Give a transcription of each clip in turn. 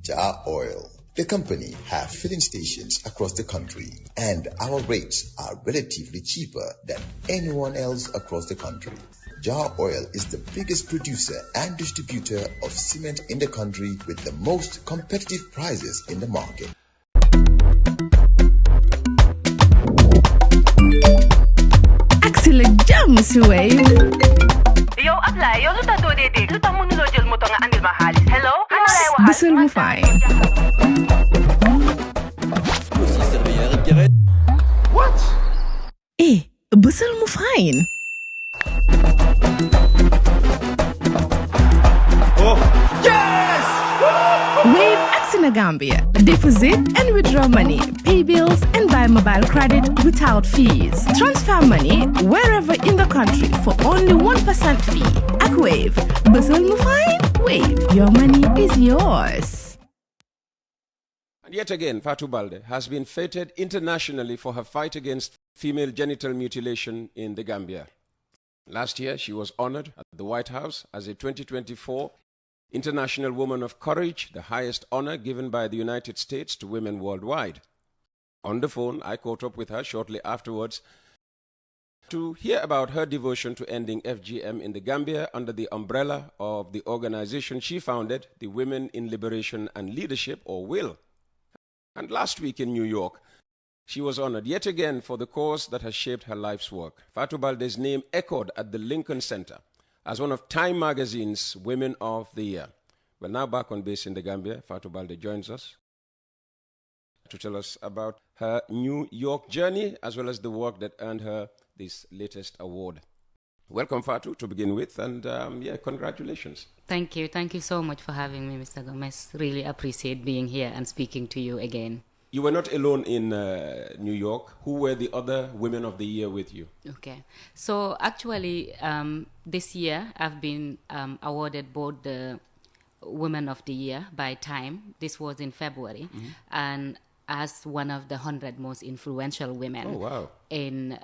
Jar Oil. The company have filling stations across the country, and our rates are relatively cheaper than anyone else across the country. Jar Oil is the biggest producer and distributor of cement in the country with the most competitive prices in the market. Excellent jam, Suwaib. Yo, apply. Yo, luta do de. Luta mo nulo jël moto nga andil ma xaalis. Hello? Bisul mu fine. What? Bisul mu fine. Oh, yes! Wave Axina Gambia. Deposit and withdraw money, pay bills and buy mobile credit without fees. Transfer money wherever in the country for only 1% fee. At Wave. Bisul mu fine? Wave. Your money is yours. And yet again, Fatou Baldeh has been feted internationally for her fight against female genital mutilation in the Gambia. Last year, she was honored at the White House as a 2024 International Woman of Courage, the highest honor given by the United States to women worldwide. On the phone, I caught up with her shortly afterwards to hear about her devotion to ending FGM in the Gambia under the umbrella of the organization she founded, the Women in Liberation and Leadership, or WILL. And last week in New York, she was honored yet again for the cause that has shaped her life's work. Fatou Baldeh's name echoed at the Lincoln Center as one of Time Magazine's Women of the Year. Well, now back on base in the Gambia, Fatou Baldeh joins us to tell us about her New York journey as well as the work that earned her this latest award. Welcome, Fatou, to begin with, and congratulations. Thank you. Thank you so much for having me, Mr. Gomez. Really appreciate being here and speaking to you again. You were not alone in New York. Who were the other Women of the Year with you? Okay. So actually, this year I've been awarded both the Women of the Year by Time. This was in February. Mm-hmm. And as one of the 100 most influential women in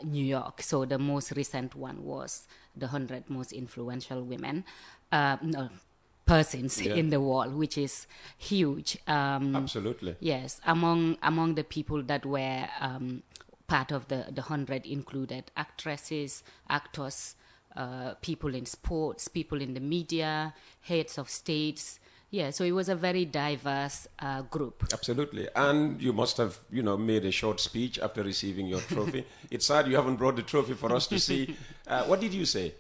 New York. So the most recent one was the 100 most influential women. Persons in the world, which is huge. Absolutely. Yes, among the people that were part of the 100 included actresses, actors, people in sports, people in the media, heads of states. Yeah, so it was a very diverse group. Absolutely. And you must have, made a short speech after receiving your trophy. It's sad you haven't brought the trophy for us to see. What did you say?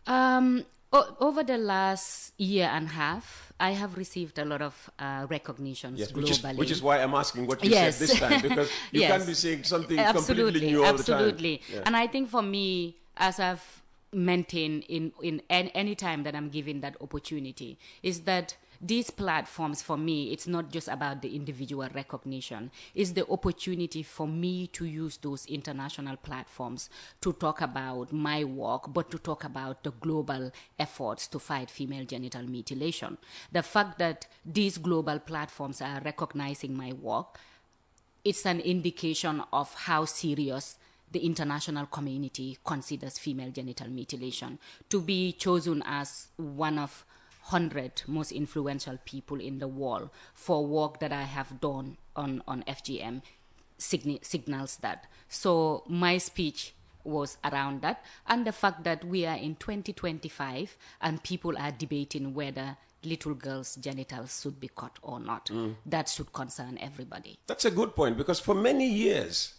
Over the last year and a half, I have received a lot of recognitions globally. Which is why I'm asking what you said this time, because you can't be saying something completely new all the time. Absolutely. Yeah. And I think for me, as I've maintained in any time that I'm given that opportunity, is that these platforms, for me, it's not just about the individual recognition. It's the opportunity for me to use those international platforms to talk about my work, but to talk about the global efforts to fight female genital mutilation. The fact that these global platforms are recognizing my work, it's an indication of how serious the international community considers female genital mutilation. To be chosen as one of 100 most influential people in the world for work that I have done on FGM signals that. So my speech was around that, and the fact that we are in 2025 and people are debating whether little girls' genitals should be cut or not. That should concern everybody. That's a good point, because for many years,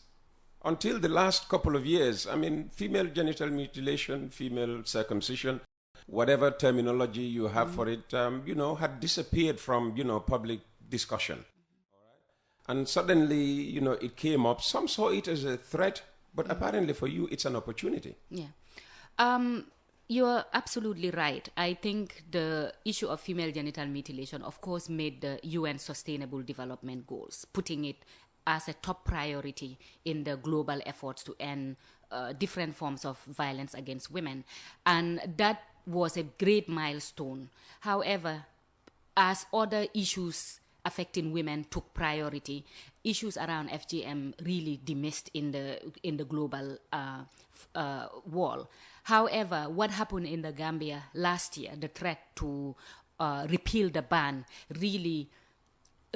until the last couple of years, female genital mutilation, female circumcision, whatever terminology you have for it, had disappeared from, public discussion. All right? And suddenly, it came up. Some saw it as a threat, but apparently for you, it's an opportunity. Yeah. You're absolutely right. I think the issue of female genital mutilation, of course, made the UN Sustainable Development Goals, putting it as a top priority in the global efforts to end different forms of violence against women. And that was a great milestone. However, as other issues affecting women took priority, issues around FGM really diminished in the global world. However, what happened in the Gambia last year, the threat to repeal the ban really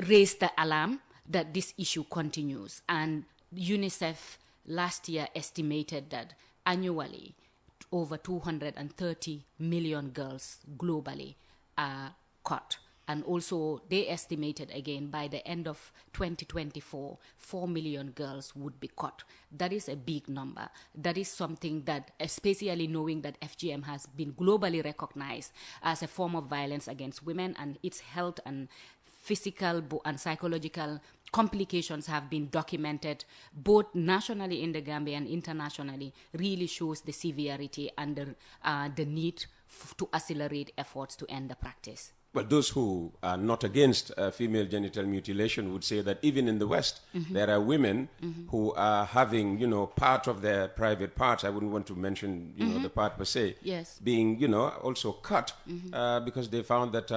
raised the alarm that this issue continues. And UNICEF last year estimated that annually over 230 million girls globally are caught. And also they estimated again by the end of 2024, 4 million girls would be caught. That is a big number. That is something that, especially knowing that FGM has been globally recognized as a form of violence against women, and its health and physical and psychological complications have been documented both nationally in the Gambia and internationally, really shows the severity and the need to accelerate efforts to end the practice. Well, those who are not against female genital mutilation would say that even in the West, there are women who are having, part of their private parts, I wouldn't want to mention, the part per se, yes, being, also cut because they found that,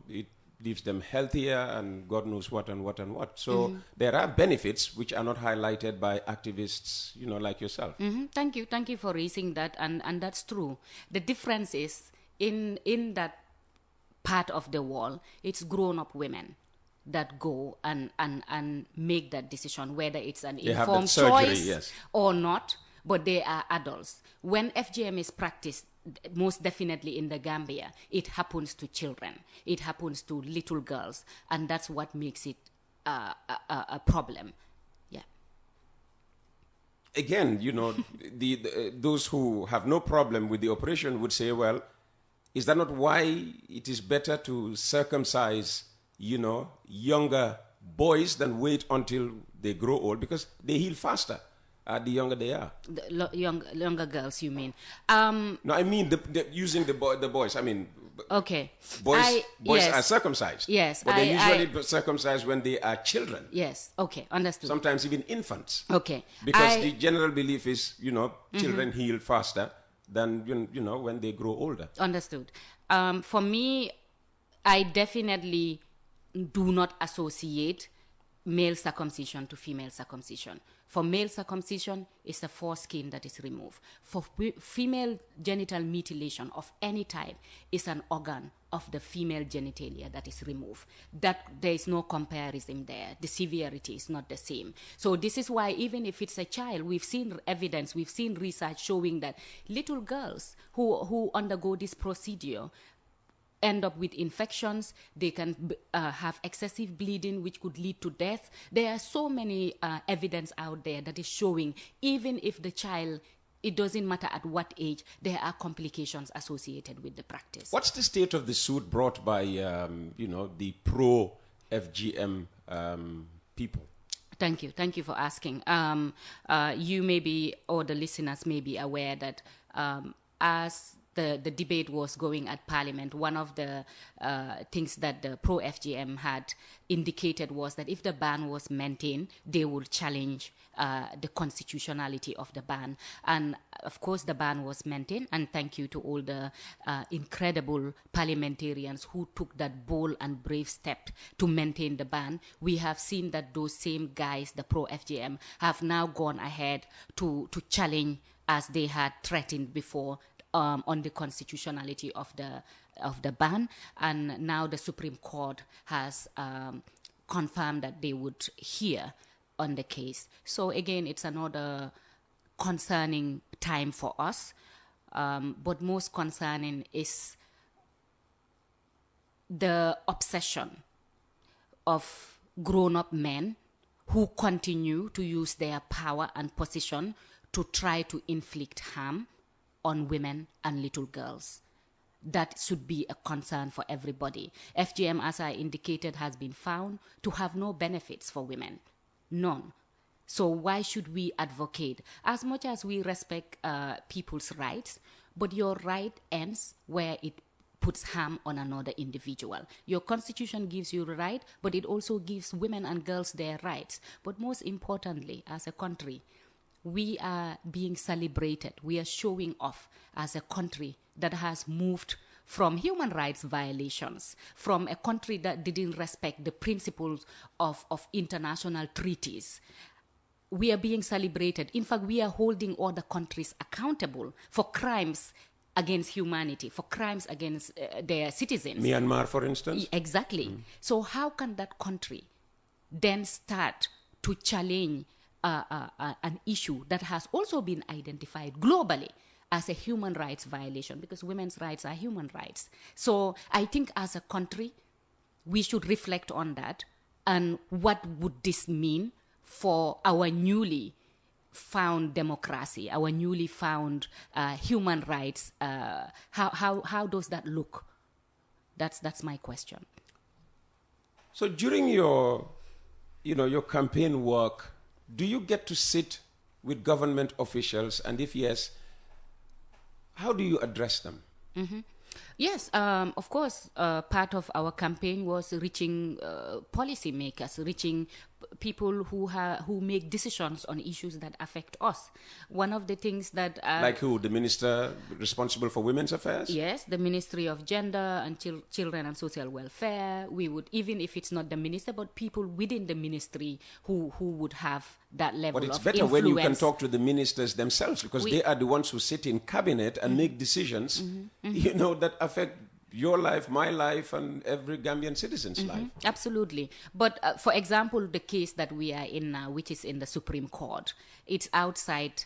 it leaves them healthier and God knows what and what and what. So there are benefits which are not highlighted by activists, like yourself. Thank you for raising that, and that's true. The difference is in that part of the wall, it's grown-up women that go and make that decision, whether it's an informed choice or not, but they are adults. When FGM is practiced, most definitely in the Gambia, it happens to children. It happens to little girls, and that's what makes it a problem. Yeah. Again, those who have no problem with the operation would say, well, is that not why it is better to circumcise, younger boys than wait until they grow old, because they heal faster the younger they are? The younger girls, you mean? No, I mean using the boys. I mean, okay. Boys yes. are circumcised. Yes, but they're usually circumcised when they are children. Yes. Okay, understood. Sometimes even infants. Okay. Because the general belief is, children heal faster than when they grow older. Understood. For me, I definitely do not associate male circumcision to female circumcision. For male circumcision, it's the foreskin that is removed. For female genital mutilation of any type, is an organ of the female genitalia that is removed. That there is no comparison there. The severity is not the same. So this is why even if it's a child, we've seen evidence, we've seen research showing that little girls who undergo this procedure end up with infections. They can have excessive bleeding, which could lead to death. There are so many evidence out there that is showing, even if the child, it doesn't matter at what age, there are complications associated with the practice. What's the state of the suit brought by, the pro-FGM people? Thank you for asking. You may be, or the listeners may be aware that as the debate was going at Parliament, one of the things that the pro-FGM had indicated was that if the ban was maintained, they would challenge the constitutionality of the ban. And of course, the ban was maintained. And thank you to all the incredible parliamentarians who took that bold and brave step to maintain the ban. We have seen that those same guys, the pro-FGM, have now gone ahead to challenge, as they had threatened before, on the constitutionality of the ban, and now the Supreme Court has confirmed that they would hear on the case. So again, it's another concerning time for us, but most concerning is the obsession of grown-up men who continue to use their power and position to try to inflict harm on women and little girls. That should be a concern for everybody. FGM, as I indicated, has been found to have no benefits for women. None. So why should we advocate? As much as we respect people's rights, but your right ends where it puts harm on another individual. Your constitution gives you the right, but it also gives women and girls their rights. But most importantly, as a country, we are being celebrated. We are showing off as a country that has moved from human rights violations, from a country that didn't respect the principles of international treaties. We are being celebrated. In fact, we are holding other countries accountable for crimes against humanity, for crimes against their citizens. Myanmar, for instance? Exactly. So how can that country then start to challenge an issue that has also been identified globally as a human rights violation, because women's rights are human rights. So I think as a country, we should reflect on that, and what would this mean for our newly found democracy, our newly found human rights. How does that look? That's my question. So during your campaign work, do you get to sit with government officials, and if yes, how do you address them? Mm-hmm. Yes, of course, part of our campaign was reaching policymakers, reaching people who make decisions on issues that affect us. One of the things that... like who? The minister responsible for women's affairs? Yes, the Ministry of Gender and Children and Social Welfare. We would, even if it's not the minister, but people within the ministry who would have that level of influence. But it's better when you can talk to the ministers themselves, because they are the ones who sit in cabinet and make decisions, that affect your life, my life, and every Gambian citizen's life. Absolutely. But for example, the case that we are in now, which is in the Supreme Court, it's outside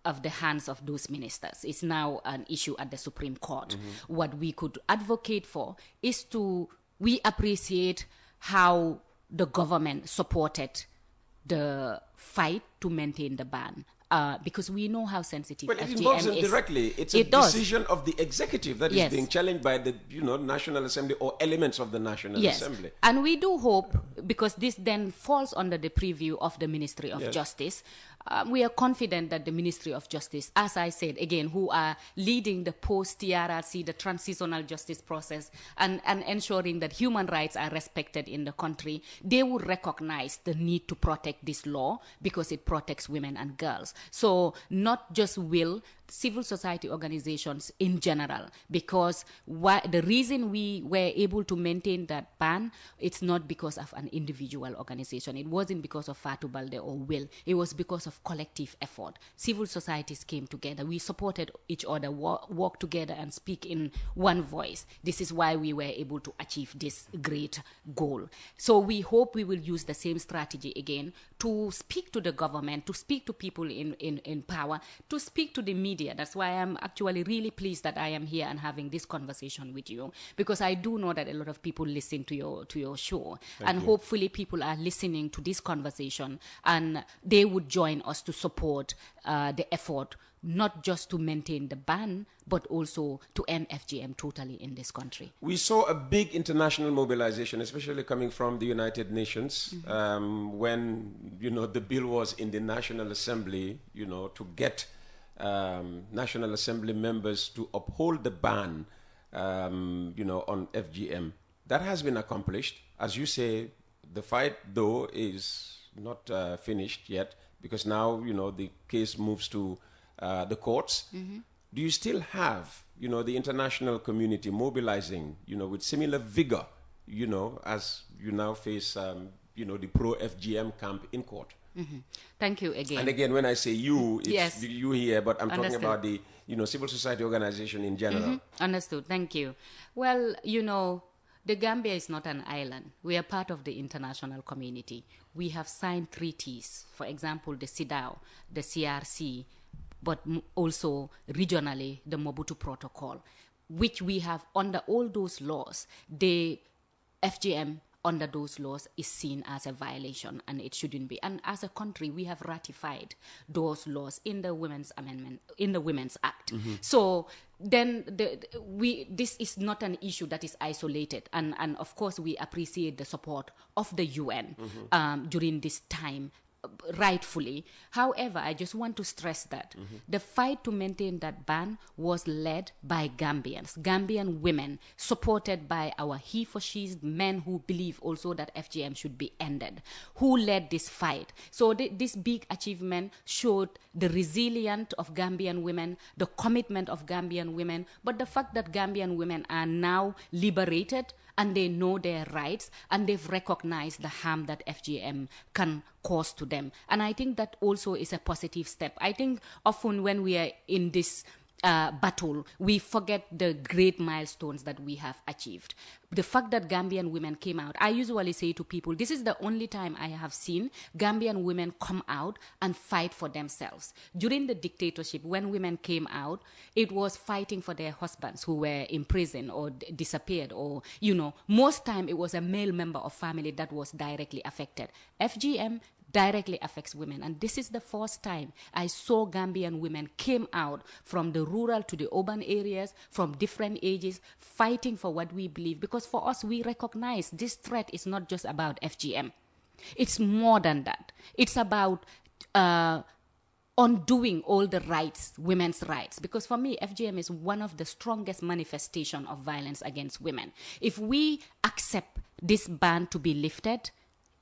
of the hands of those ministers. It's now an issue at the Supreme Court. What we could advocate for is we appreciate how the government supported the fight to maintain the ban. Because we know how sensitive FGM is. But it involves them directly. It's a decision of the executive that is being challenged by the National Assembly or elements of the National Assembly. And we do hope, because this then falls under the purview of the Ministry of Justice, we are confident that the Ministry of Justice, as I said, again, who are leading the post-TRRC, the transitional justice process, and ensuring that human rights are respected in the country, they will recognize the need to protect this law because it protects women and girls. So not just civil society organizations in general, because the reason we were able to maintain that ban, it's not because of an individual organization. It wasn't because of Fatou, Baldeh or Will. It was because of collective effort. Civil societies came together. We supported each other, work together and speak in one voice. This is why we were able to achieve this great goal. So we hope we will use the same strategy again to speak to the government, to speak to people in power, to speak to the media. That's why I'm actually really pleased that I am here and having this conversation with you, because I do know that a lot of people listen to your show. Thank you. Hopefully people are listening to this conversation and they would join us to support the effort, not just to maintain the ban, but also to end FGM totally in this country. We saw a big international mobilization, especially coming from the United Nations, when, the bill was in the National Assembly, to get National Assembly members to uphold the ban, on FGM. That has been accomplished. As you say, the fight, though, is not finished yet, because now, the case moves to the courts. Do you still have, the international community mobilizing, with similar vigor, as you now face, the pro-FGM camp in court? Thank you again. And again, when I say you, it's you here, but I'm Understood. talking about the, civil society organization in general. Understood. Thank you. Well, the Gambia is not an island. We are part of the international community. We have signed treaties, for example, the CEDAW, the CRC, but also regionally, the Mobutu Protocol, which we have under all those laws. The FGM under those laws is seen as a violation, and it shouldn't be. And as a country, we have ratified those laws in the Women's Amendment, in the Women's Act. So then this is not an issue that is isolated. And of course, we appreciate the support of the UN during this time, rightfully. However, I just want to stress that the fight to maintain that ban was led by Gambians, Gambian women, supported by our he-for-she's men who believe also that FGM should be ended, who led this fight. So this big achievement showed the resilience of Gambian women, the commitment of Gambian women, but the fact that Gambian women are now liberated and they know their rights and they've recognized the harm that FGM can cause to them. And I think that also is a positive step. I think often when we are in this battle, we forget the great milestones that we have achieved. The fact that Gambian women came out, I usually say to people, this is the only time I have seen Gambian women come out and fight for themselves. During the dictatorship, when women came out, it was fighting for their husbands who were in prison or disappeared, or, most time it was a male member of family that was directly affected. FGM directly affects women, and this is the first time I saw Gambian women came out from the rural to the urban areas, from different ages, fighting for what we believe, because for us, we recognize this threat is not just about FGM. It's more than that. It's about undoing all the rights, women's rights, because for me, FGM is one of the strongest manifestation of violence against women. If we accept this ban to be lifted,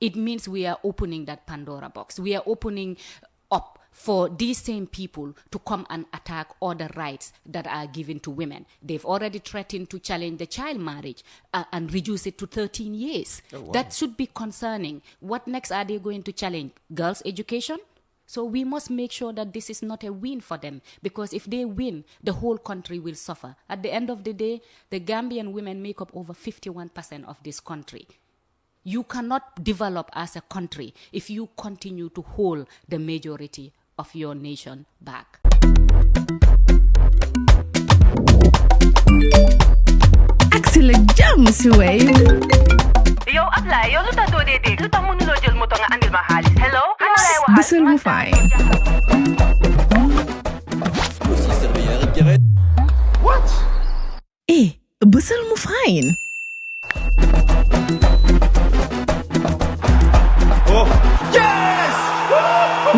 it means we are opening that Pandora box. We are opening up for these same people to come and attack all the rights that are given to women. They've already threatened to challenge the child marriage and reduce it to 13 years. Oh, wow. That should be concerning. What next are they going to challenge? Girls' education? So we must make sure that this is not a win for them, because if they win, the whole country will suffer. At the end of the day, the Gambian women make up over 51% of this country. You cannot develop as a country if you continue to hold the majority of your nation back. Axel James Wave. Yo, apply. Yo, luta do dede. Luta mo nulo jël moto nga andil ma xaalis. Hello? Busel mu fine. What? Busel mu fine. Oh, yes!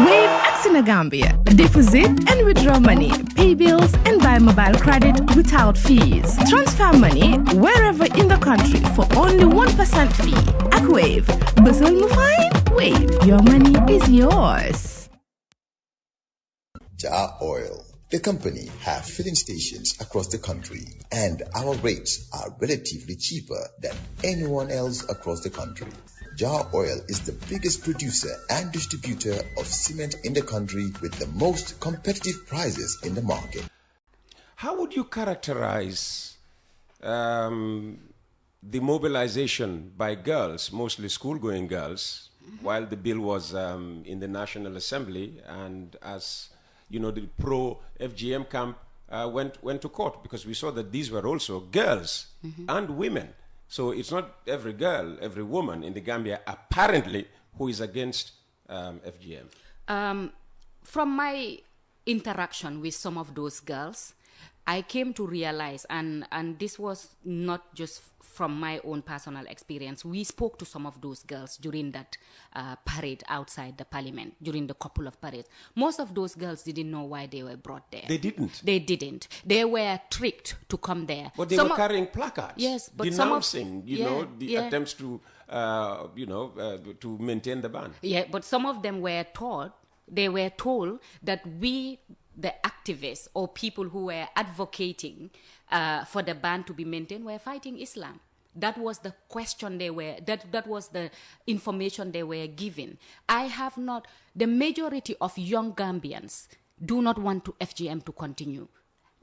Wave Axina Gambia. Deposit and withdraw money, pay bills and buy mobile credit without fees. Transfer money wherever in the country for only 1% fee. At Wave. Busel mu fine? Wave. Your money is yours. Jar Oil. The company have filling stations across the country, and our rates are relatively cheaper than anyone else across the country. Jar Oil is the biggest producer and distributor of cement in the country with the most competitive prices in the market. How would you characterize the mobilization by girls, mostly school-going girls, while the bill was in the National Assembly, and as the pro-FGM camp went to court, because we saw that these were also girls and women. So it's not every girl, every woman in the Gambia, apparently, who is against FGM. From my interaction with some of those girls, I came to realize, and this was not just from my own personal experience, we spoke to some of those girls during that parade outside the parliament, during the couple of parades. Most of those girls didn't know why they were brought there. They didn't? They didn't. They were tricked to come there. But they were carrying placards. Yes, but denouncing, the attempts to, to maintain the ban. Yeah, but some of them were told that we, the activists or people who were advocating for the ban to be maintained, were fighting Islam. That was the question that was the information they were given. The majority of young Gambians do not want FGM to continue.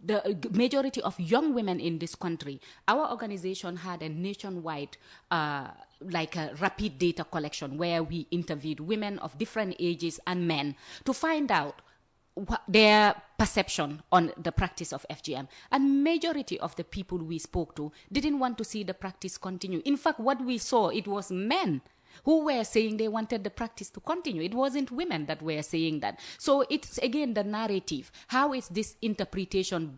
The majority of young women in this country, our organization had a nationwide like a rapid data collection where we interviewed women of different ages and men to find out their perception on the practice of FGM. And majority of the people we spoke to didn't want to see the practice continue. In fact, what we saw, it was men who were saying they wanted the practice to continue. It wasn't women that were saying that. So it's again the narrative. How is this interpretation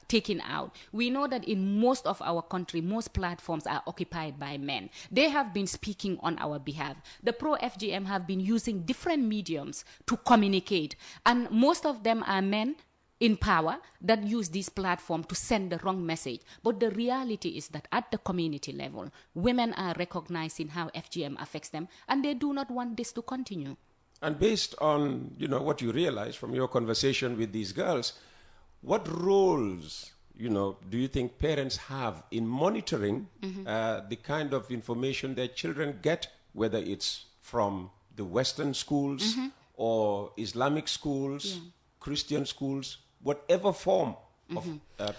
taken out? We know that in most of our country, most platforms are occupied by men. They have been speaking on our behalf. The pro-FGM have been using different mediums to communicate, and most of them are men in power that use this platform to send the wrong message. But the reality is that at the community level, women are recognizing how FGM affects them, and they do not want this to continue. And based on what you realize from your conversation with these girls, what roles, do you think parents have in monitoring the kind of information their children get, whether it's from the Western schools or Islamic schools, Christian schools? whatever form of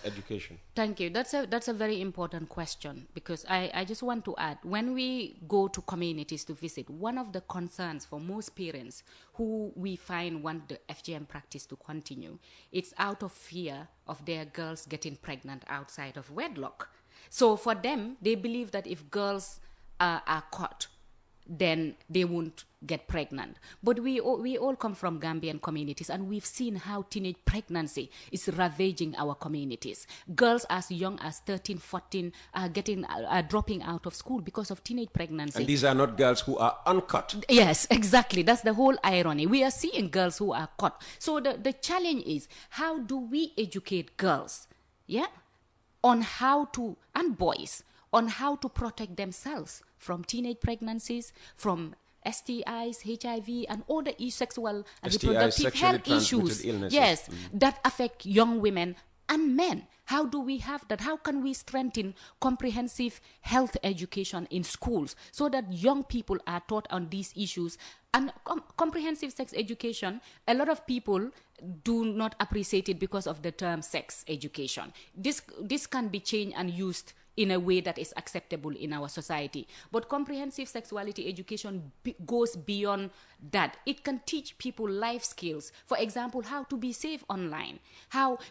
education? Thank you. That's a very important question, because I just want to add, when we go to communities to visit, one of the concerns for most parents who we find want the FGM practice to continue, it's out of fear of their girls getting pregnant outside of wedlock. So for them, they believe that if girls are caught, then they won't get pregnant. But we all come from Gambian communities, and we've seen how teenage pregnancy is ravaging our communities. Girls as young as 13, 14 are dropping out of school because of teenage pregnancy. And these are not girls who are uncut. Yes, exactly. That's the whole irony. We are seeing girls who are caught. So the challenge is, how do we educate girls, on how to, and boys, on how to protect themselves from teenage pregnancies, from STIs, HIV, and all the sexual and reproductive health issues, that affect young women and men. How do we have that? How can we strengthen comprehensive health education in schools so that young people are taught on these issues? And comprehensive sex education, a lot of people do not appreciate it because of the term sex education. This can be changed and used in a way that is acceptable in our society. But comprehensive sexuality education goes beyond that. It can teach people life skills. For example, how to be safe online.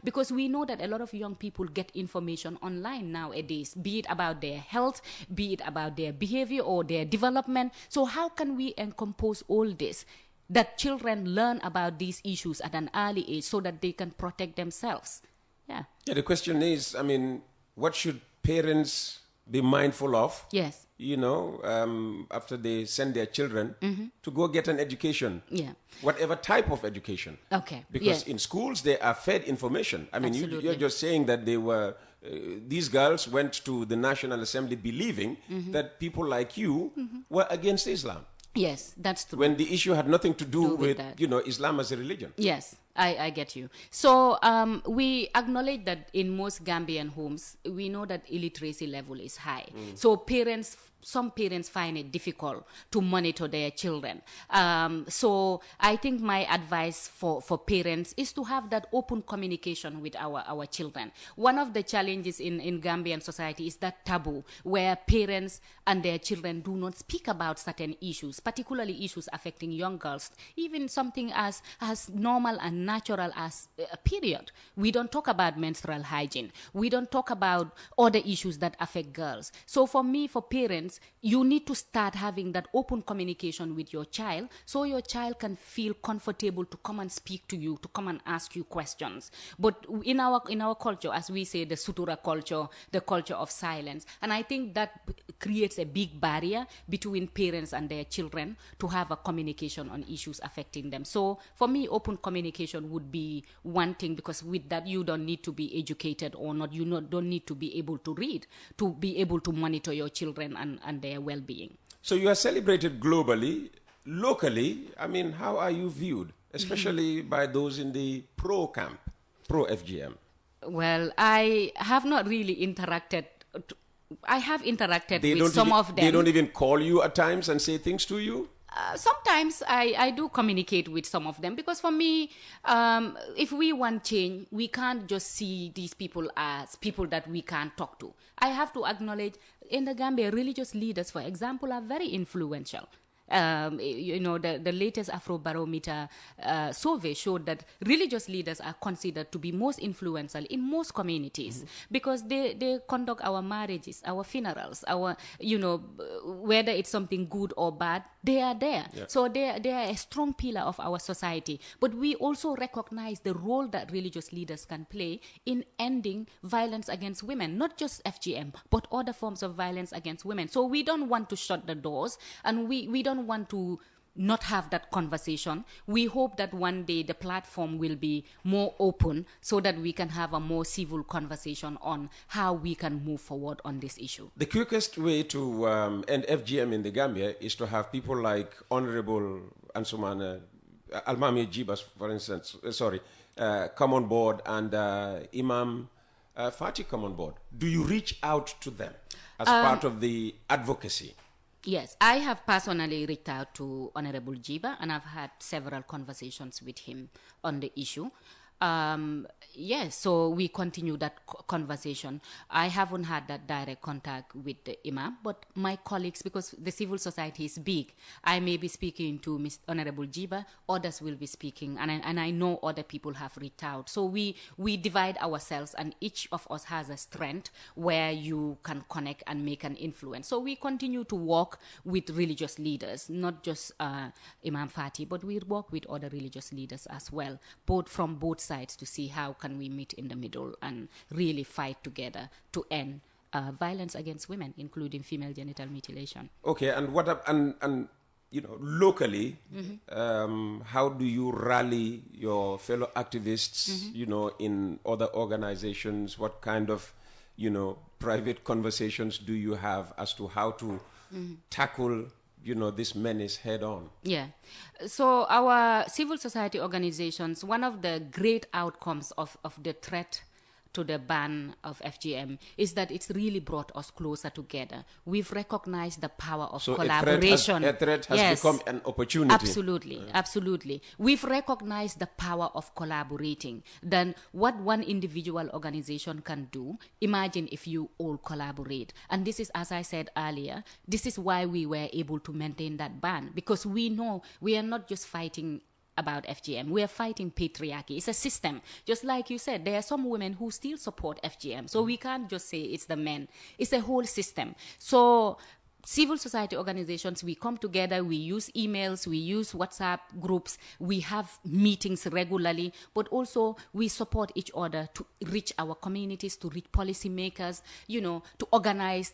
Because we know that a lot of young people get information online nowadays, be it about their health, be it about their behavior or their development. So how can we encompass all this, that children learn about these issues at an early age so that they can protect themselves? Yeah, the question is, what should parents be mindful of? Yes. After they send their children to go get an education. Yeah. Whatever type of education. Okay. Because in schools they are fed information. You're just saying that these girls went to the National Assembly believing that people like you were against Islam. Yes, that's true. When the issue had nothing to do with Islam as a religion. Yes, I get you. So we acknowledge that in most Gambian homes, we know that illiteracy level is high. So some parents find it difficult to monitor their children. So I think my advice for parents is to have that open communication with our children. One of the challenges in Gambian society is that taboo, where parents and their children do not speak about certain issues, particularly issues affecting young girls, even something as normal and natural as a period. We don't talk about menstrual hygiene. We don't talk about other issues that affect girls. So for parents, you need to start having that open communication with your child so your child can feel comfortable to come and speak to you, to come and ask you questions. But in our culture, as we say, the sutura culture, the culture of silence, and I think that creates a big barrier between parents and their children to have a communication on issues affecting them. So for me, open communication would be one thing, because with that you don't need to be educated or not. Don't need to be able to read to be able to monitor your children and their well-being. So you are celebrated globally. Locally, how are you viewed, especially by those in the pro camp, pro FGM? Well, I have not really interacted. I have interacted with some of them. They don't even call you at times and say things to you? Sometimes I do communicate with some of them, because for me, if we want change, we can't just see these people as people that we can't talk to. I have to acknowledge, in the Gambia, religious leaders, for example, are very influential. The latest Afrobarometer survey showed that religious leaders are considered to be most influential in most communities because they conduct our marriages, our funerals, whether it's something good or bad, they are there. Yeah. So they are a strong pillar of our society. But we also recognize the role that religious leaders can play in ending violence against women, not just FGM, but other forms of violence against women. So we don't want to shut the doors, and we don't want to not have that conversation. We hope that one day the platform will be more open so that we can have a more civil conversation on how we can move forward on this issue. The quickest way to end FGM in the Gambia is to have people like Honorable Ansumana Almami Jibas, for instance, come on board, and Imam Fatou come on board. Do you reach out to them as part of the advocacy? Yes, I have personally reached out to Honorable Jiba, and I've had several conversations with him on the issue. Yes, so we continue that conversation. I haven't had that direct contact with the imam, but my colleagues, because the civil society is big, I may be speaking to Ms. Honorable Jiba, others will be speaking, and I know other people have reached out. So we divide ourselves, and each of us has a strength where you can connect and make an influence. So we continue to work with religious leaders, not just Imam Fati, but we work with other religious leaders as well, both from both sides, to see how can we meet in the middle and really fight together to end violence against women, including female genital mutilation. Okay, and and locally, how do you rally your fellow activists, in other organizations? What kind of, private conversations do you have as to how to tackle this menace head on? Yeah. So our civil society organizations, one of the great outcomes of the threat to the ban of FGM is that it's really brought us closer together. We've recognized the power of collaboration. A threat has become an opportunity. Absolutely, absolutely. We've recognized the power of collaborating. Then what one individual organization can do, imagine if you all collaborate. And this is, as I said earlier, this is why we were able to maintain that ban, because we know we are not just fighting about FGM. We are fighting patriarchy. It's a system. Just like you said, there are some women who still support FGM. So we can't just say it's the men. It's a whole system. So civil society organizations, we come together, we use emails, we use WhatsApp groups, we have meetings regularly, but also we support each other to reach our communities, to reach policymakers, to organize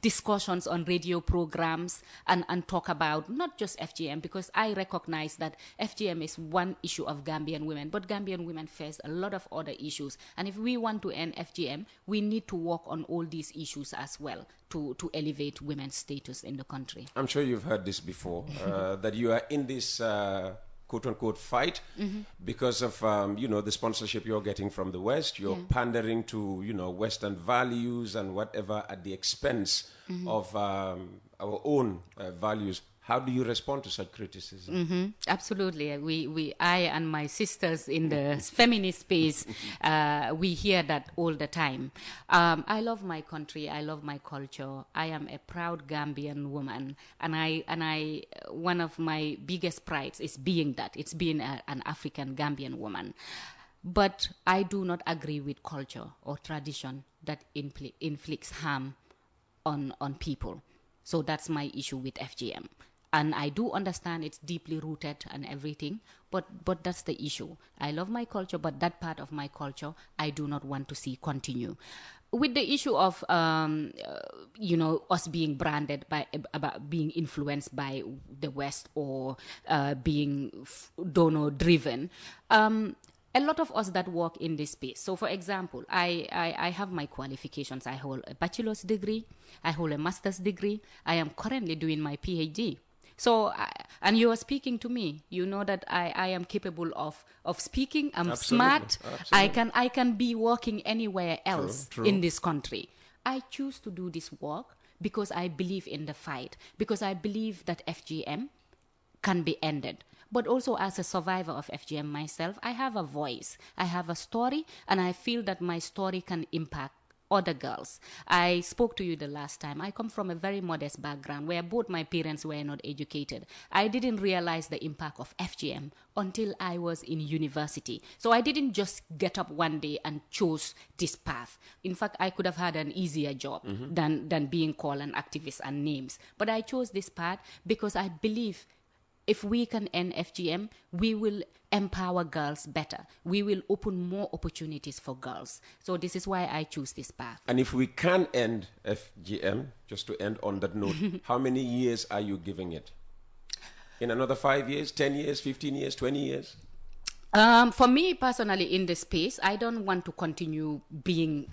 discussions on radio programs and talk about not just FGM, because I recognize that FGM is one issue of Gambian women, but Gambian women face a lot of other issues. And if we want to end FGM, we need to work on all these issues as well to elevate women's status in the country. I'm sure you've heard this before, that you are in this quote-unquote fight because of, the sponsorship you're getting from the West. You're pandering to, Western values and whatever at the expense of our own values. How do you respond to such criticism? Absolutely. I and my sisters in the feminist space, we hear that all the time. I love my country. I love my culture. I am a proud Gambian woman, and I one of my biggest prides is being that. It's being an African Gambian woman. But I do not agree with culture or tradition that inflicts harm on people. So that's my issue with FGM. And I do understand it's deeply rooted and everything, but that's the issue. I love my culture, but that part of my culture I do not want to see continue. With the issue of us being branded about being influenced by the West or being donor driven. A lot of us that work in this space. So, for example, I have my qualifications. I hold a bachelor's degree. I hold a master's degree. I am currently doing my PhD. So, and you are speaking to me. You know that I am capable of speaking. I'm smart. Absolutely. I can be working anywhere else True. in this country. I choose to do this work because I believe in the fight. Because I believe that FGM can be ended. But also as a survivor of FGM myself, I have a voice. I have a story, and I feel that my story can impact other girls. I spoke to you the last time. I come from a very modest background where both my parents were not educated. I didn't realize the impact of FGM until I was in university. So I didn't just get up one day and chose this path. In fact, I could have had an easier job than being called an activist and names. But I chose this path because I believe if we can end FGM, we will empower girls better. We will open more opportunities for girls. So this is why I choose this path. And if we can end FGM, just to end on that note, how many years are you giving it? In another 5 years, 10 years, 15 years, 20 years? For me personally in this space, I don't want to continue being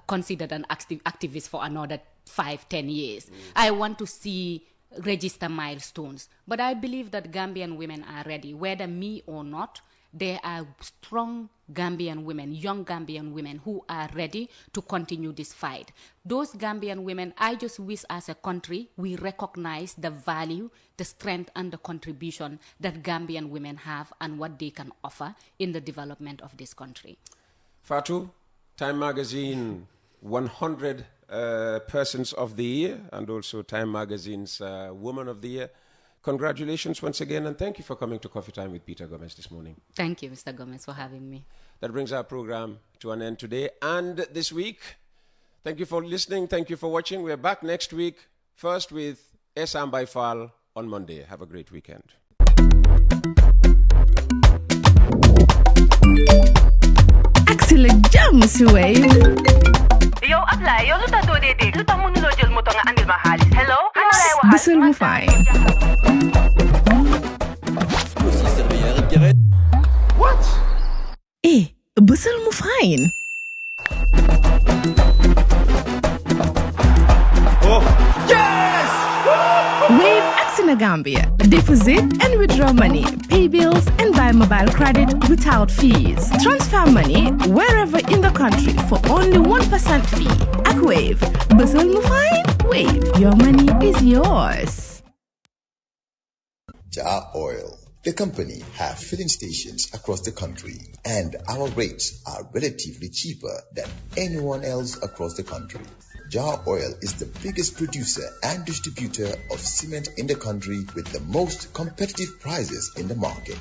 considered an activist for another 5-10 years. I want to see register milestones. But I believe that Gambian women are ready, whether me or not. there are strong Gambian women, young Gambian women who are ready to continue this fight. Those Gambian women, I just wish as a country we recognize the value, the strength and the contribution that Gambian women have and what they can offer in the development of this country. Fatou, Time Magazine 100 Persons of the Year and also Time Magazine's Woman of the Year. Congratulations once again, and thank you for coming to Coffee Time with Peter Gomez this morning. Thank you, Mr. Gomez, for having me. That brings our program to an end today and this week. Thank you for listening. Thank you for watching. We're back next week, first with Esam Baifal on Monday. Have a great weekend. Excellent job, Mr. Wave. Yo, apply. Yo, luta do de de. Luta mo nulo jël moto nga andil ma xaalis. Hello? Bisul mu fine. What? Bisul mu fine. Oh, yes! Wave Accina Gambia. Deposit and withdraw money, pay bills and buy mobile credit without fees. Transfer money wherever in the country for only 1% fee. Ak Wave. Bisul mu fine. Wave. Your money is yours. Jar Oil, the company, have filling stations across the country, and our rates are relatively cheaper than anyone else across the country. Jar Oil is the biggest producer and distributor of cement in the country with the most competitive prices in the market.